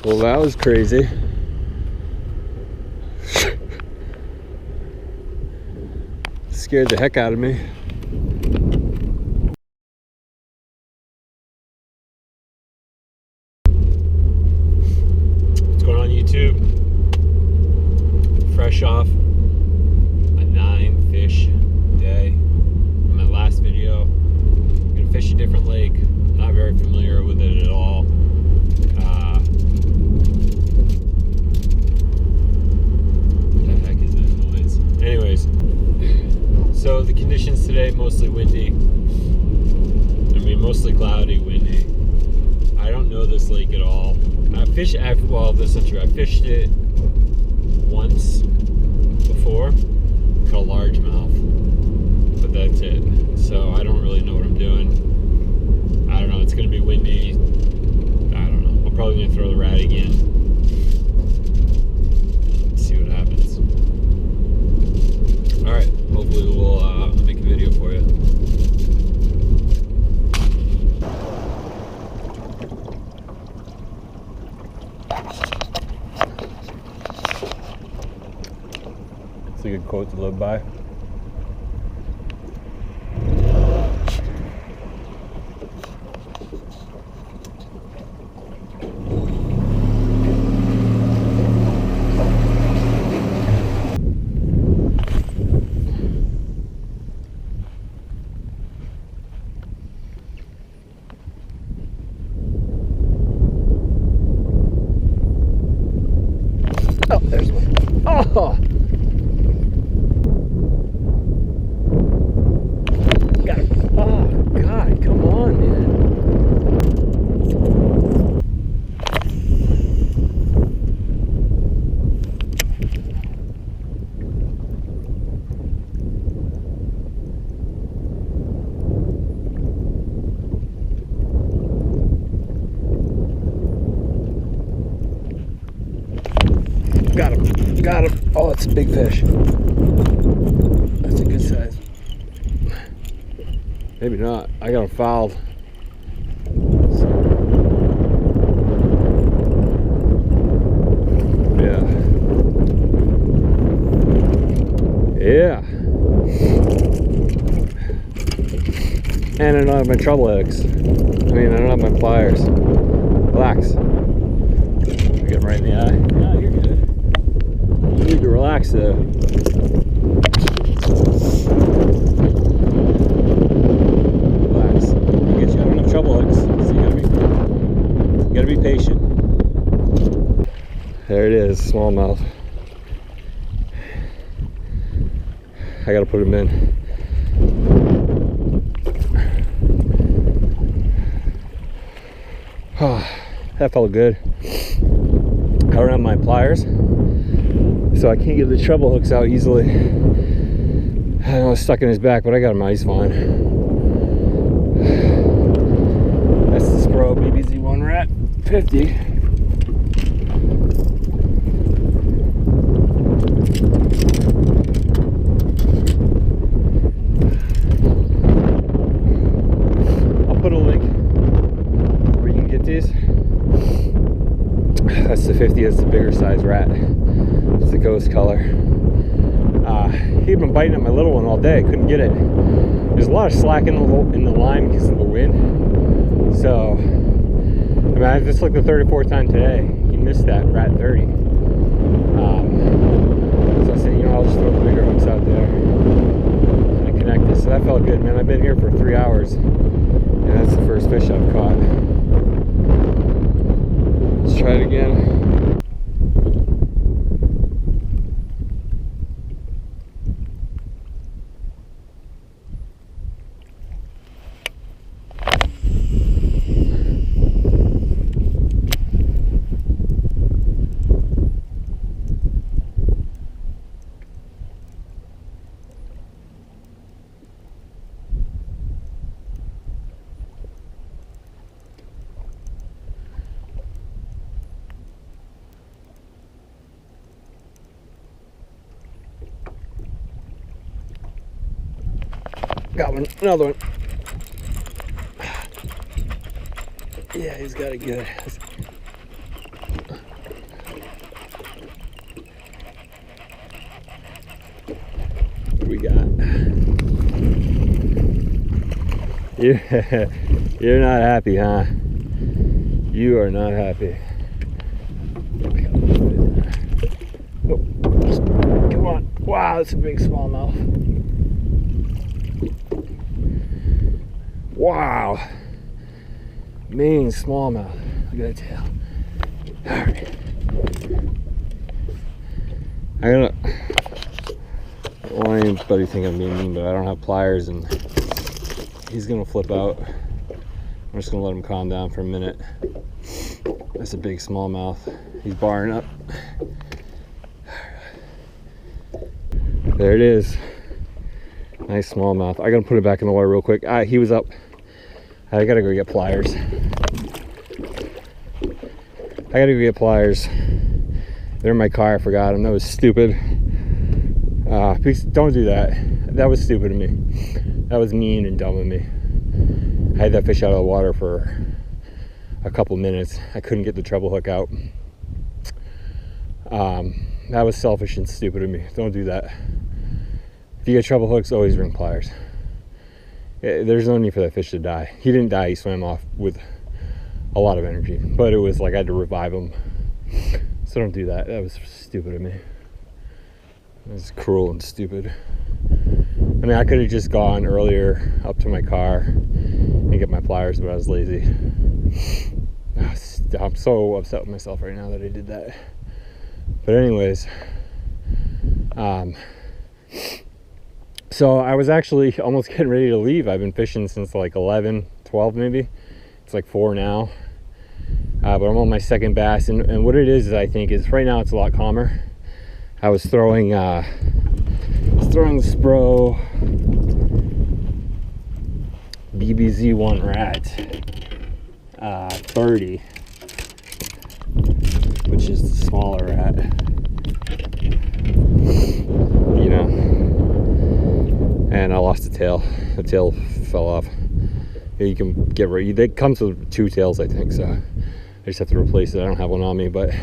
Well, that was crazy. Scared the heck out of me. What's going on YouTube? Fresh off a 9-fish day from my last video. I'm gonna fish a different lake. Not very familiar with it at all. What the heck is that noise? Anyways, so the conditions today, mostly windy. I mean, mostly cloudy, windy. I don't know this lake at all. Well, this is true. I fished it once before, caught a largemouth, but that's it. So I don't really know what I'm doing. I don't know. It's going to be windy. I don't know. I'm probably going to throw the rat again. See what happens. All right. Hopefully we'll make a video for you. It's a good quote to live by. Oh, there's one. Oh! Got him. Oh, God, come on, man. Got him. Got him. Oh, it's a big fish. That's a good size. Maybe not. I got him fouled. Yeah. Yeah. And I don't have my treble hooks. I mean, I don't have my pliers. Relax. Get him right in the eye. No, you're good. You need to relax though. Relax. I don't have treble hooks, so you gotta be patient. There it is, smallmouth. I gotta put him in. Oh, that felt good. I don't have my pliers, so I can't get the treble hooks out easily. I know it's stuck in his back, but I got him out. He's fine. That's the Spro BBZ1 rat 50. I'll put a link where you can get these. That's the 50. It's the bigger size rat. It's the ghost color. He'd been biting at my little one all day. I couldn't get it. There's a lot of slack in the line because of the wind. So, I mean, I just looked the 34th time today. He missed that rat 30. So I said, you know, I'll just throw the bigger hooks out there and connect this. So that felt good, man. I've been here for 3 hours, and that's the first fish I've caught. Let's try it again. Got one, another one. Yeah, he's got it good. What do we got? You're not happy, huh? You are not happy. Oh, come on. Wow, that's a big smallmouth. Wow. Mean smallmouth. Look at that tail. Alright. I don't want anybody to think I'm being mean, but I don't have pliers and he's gonna flip out. I'm just gonna let him calm down for a minute. That's a big smallmouth. He's barring up. There it is. Nice smallmouth. I gotta put it back in the water real quick. He was up. I gotta go get pliers. They're in my car. I forgot them. That was stupid. Please don't do that. That was stupid of me. That was mean and dumb of me. I had that fish out of the water for a couple minutes. I couldn't get the treble hook out. That was selfish and stupid of me. Don't do that. If you get treble hooks, always bring pliers. There's no need for that fish to die. He didn't die. He swam off with a lot of energy, but it was like I had to revive him. So don't do that. That was stupid of me. It was cruel and stupid. I mean, I could have just gone earlier up to my car and get my pliers, but I was lazy. I'm so upset with myself right now that I did that. But anyways, so I was actually almost getting ready to leave. I've been fishing since like 11, 12 maybe. It's like 4 now. But I'm on my second bass, and what it is I think is right now it's a lot calmer. I was throwing the Spro BBZ1 rat 30, which is the smaller rat, you know, and I lost the tail. The tail fell off. You can get rid. It comes with 2 tails, I think, so I just have to replace it. I don't have one on me, but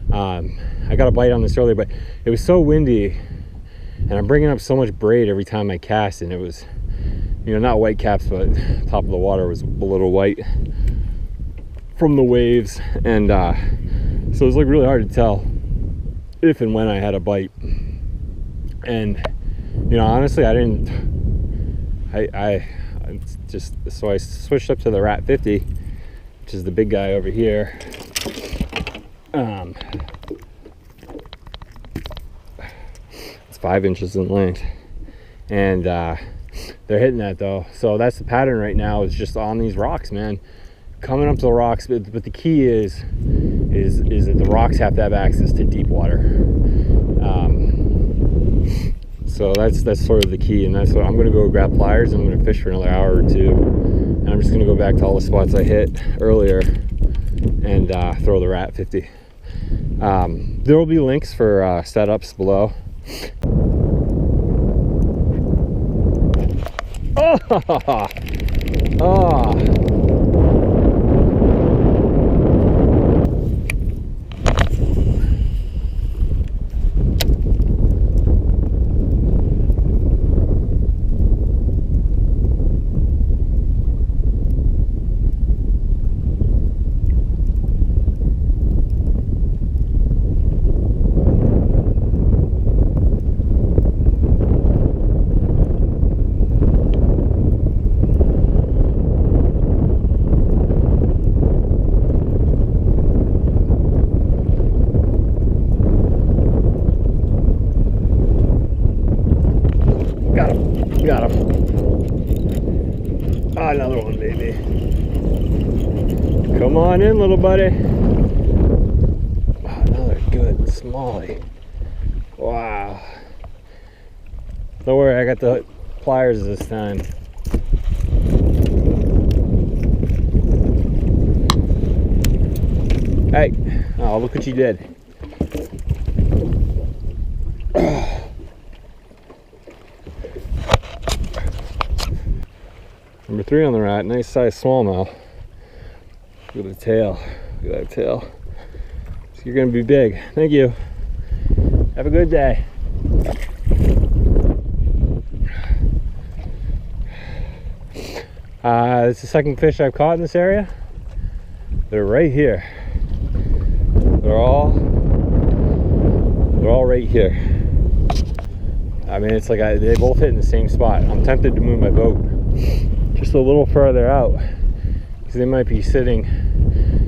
I got a bite on this earlier, but it was so windy and I'm bringing up so much braid every time I cast, and it was, you know, not white caps, but top of the water was a little white from the waves, and so it was like really hard to tell if and when I had a bite. And you know, honestly, I just, so I switched up to the Rat 50, which is the big guy over here. It's 5 inches in length, and they're hitting that though. So that's the pattern right now, is just on these rocks, man, coming up to the rocks. But the key is that the rocks have to have access to deep water. So that's sort of the key, and that's what I'm going to go grab pliers. I'm going to fish for another hour or 2, and I'm just going to go back to all the spots I hit earlier and throw the Rat 50. There will be links for setups below. Oh! Got him. Oh, another one, baby. Come on in, little buddy. Oh, another good smallie. Wow. Don't worry, I got the pliers this time. Hey, oh, look what you did. Number 3 on the rat, nice size smallmouth. Look at the tail. Look at that tail. So you're gonna be big. Thank you. Have a good day. It's the second fish I've caught in this area. They're right here. They're all right here. I mean, it's like they both hit in the same spot. I'm tempted to move my boat just a little further out because they might be sitting.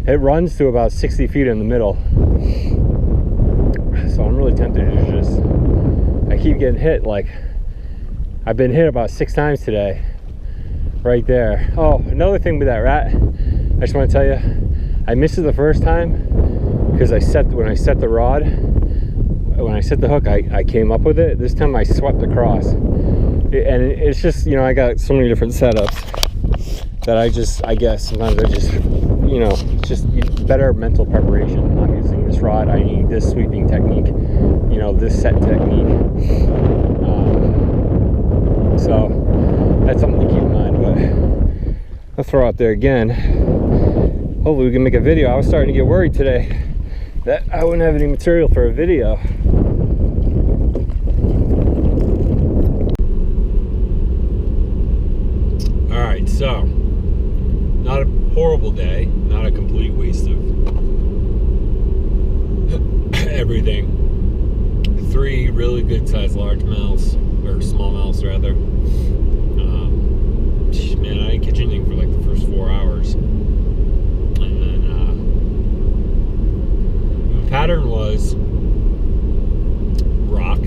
It runs to about 60 feet in the middle. So I'm really tempted to just, I keep getting hit. Like, I've been hit about 6 times today. Right there. Oh, another thing with that rat, I just want to tell you, I missed it the first time because when I set the rod, when I set the hook, I came up with it. This time I swept across. And it's just, you know, I got so many different setups that I guess sometimes I just, you know, it's just better mental preparation. I'm using this rod, I need this sweeping technique, you know, this set technique. So that's something to keep in mind, but I'll throw out there again. Hopefully we can make a video. I was starting to get worried today that I wouldn't have any material for a video. All right, so not a horrible day, not a complete waste of everything. 3 really good sized largemouths, or smallmouths rather. Man, I didn't catch anything for like the first 4 hours. And then the pattern was rock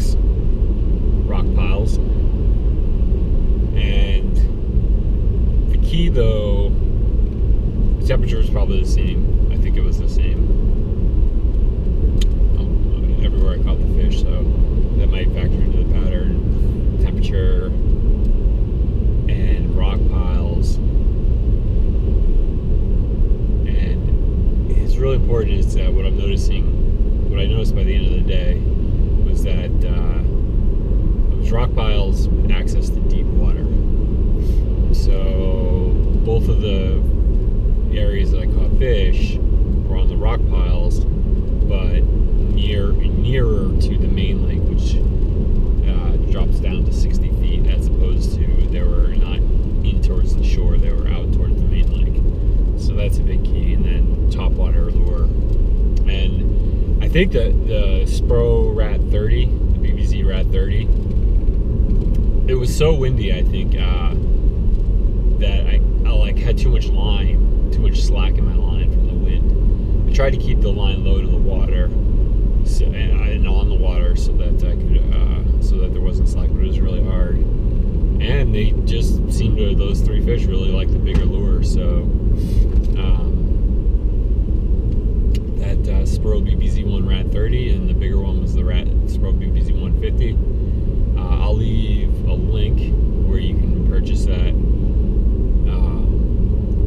piles. And the key though, the temperature was probably the same. I think it was the same everywhere I caught the fish, so that might factor into the pattern. Temperature and rock piles. And it's really important is that what I noticed by the end of the day was that those rock piles access to deep water. So both of the areas that I caught fish were on the rock piles, but nearer to the main lake, which drops down to 60 feet, as opposed to they were not in towards the shore, they were out towards the main lake. So that's a big key. And then top water lure. And I think that the Spro Rat 30, the BBZ Rat 30, it was so windy, I think, that I like had too much slack in my line from the wind. I tried to keep the line low to the water, and on the water, so that I could, so that there wasn't slack, but it was really hard. And they just seemed to, those 3 fish really like the bigger lure, so that Spro BBZ1 Rat 30, and the bigger one was the Spro BBZ1 50. I'll leave a link where you can purchase that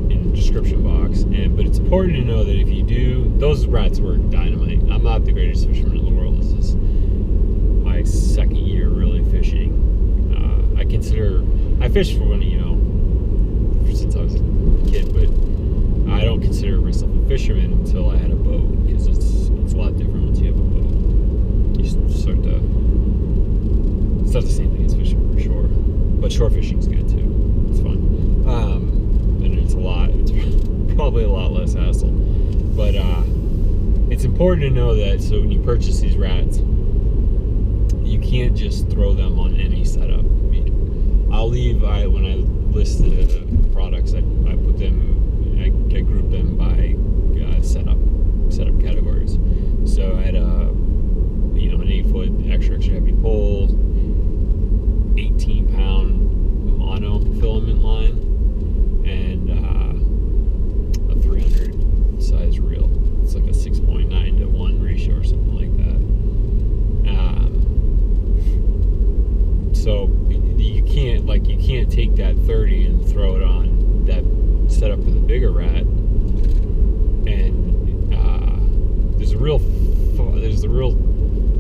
in the description box. But it's important to know that if you do, those rats were dynamite. I'm not the greatest fisherman in the world. This is my 2nd year really fishing. I fished for since I was a kid, but I don't consider myself a fisherman until I had a boat, because it's a lot different once you have a boat. You start to, it's not the same thing as fishing for shore, but shore fishing's good too. It's fun. And it's probably a lot less hassle. But it's important to know that, so when you purchase these rats, you can't just throw them on any setup. When I list the products, I put them, I group them by setup categories. So I had an 8-foot extra heavy pole, 18-pound mono filament line, and a 300 size reel. It's like a 6.9 to 1 ratio or something like that. So you can't take that 30 and throw it on that setup for the bigger rat. And there's a real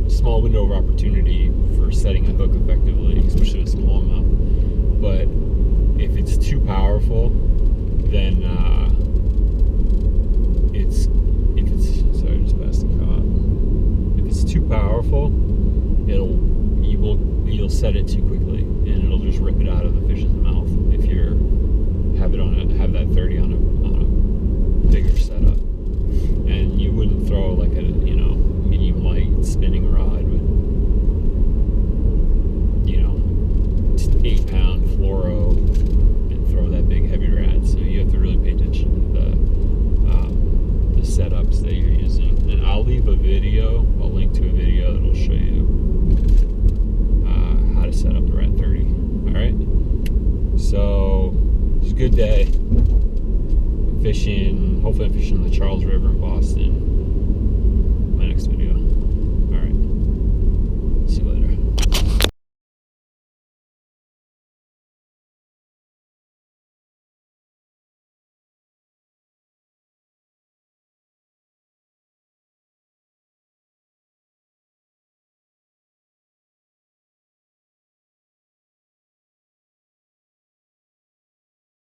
small window of opportunity for setting a hook effectively, especially with smallmouth. But if it's too powerful, then good day. Fishing, hopefully I'm fishing the Charles River in Boston. My next video.